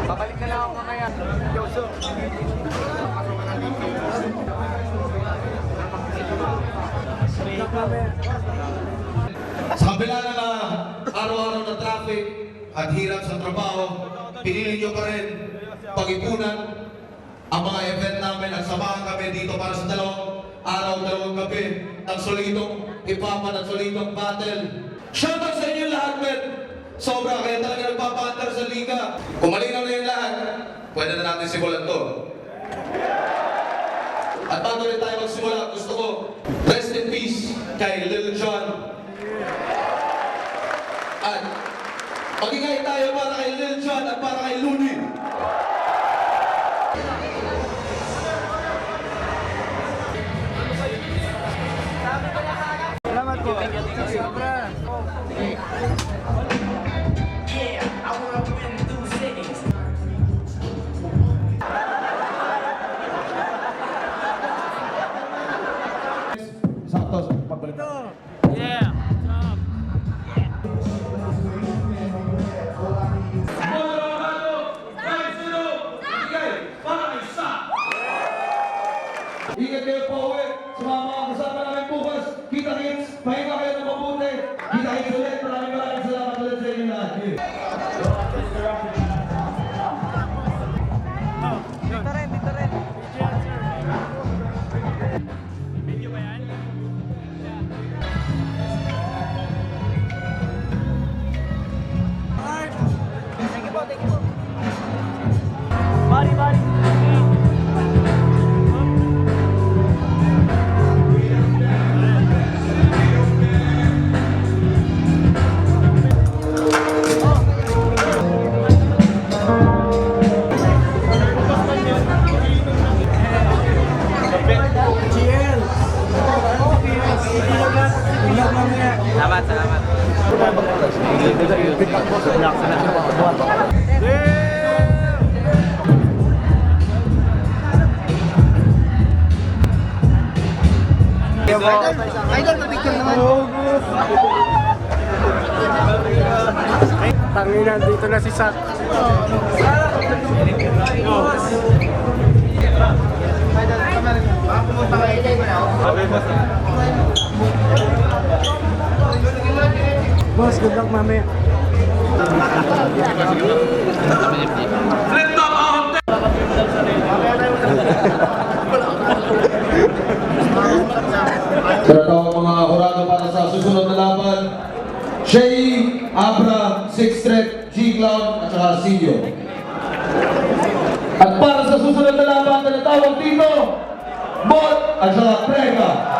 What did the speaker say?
Babalik na lang ako mamaya. Yo, so. Sa kabila na araw-araw na traffic at hirap sa trabaho, pinili nyo pa rin pag-ipunan ang mga event namin at samahan kami dito para sa dalawang araw, dalawang gabi ng solidong hipapan at solidong battle. Shoutout sa inyo lahat, men! Sobra kayo talaga nagpapaandar sa liga. Kung malinaw na yung lahat, pwede na natin simulan to. At bago rin tayo magsimula, gusto ko rest in peace kay Lil Jon. At magingay tayo para kay Lil Jon at para kay Looney. Salamat po. Sobra. Sakto, pagbalik. Yeah. Ingat kayo po uwi sa mga kasama namin bukas. Kita-kits, pahinga kayo ng mabuti. Kita-kits ulit. Maraming salamat ulit sa inyo lahat. Dito rin, dito rin. Video ba yan? Thank you po, thank you po. Bari. Salamat. Idol, picture naman. Tangina, dito na si Sat. Boss, good luck mamaya. Pero ito ang mga hurado para sa susunod na laban. Shay, Abra, Six Threat, G-Clown, at saka Silio. At para sa susunod na laban na natawag dito, Bot at saka Prega.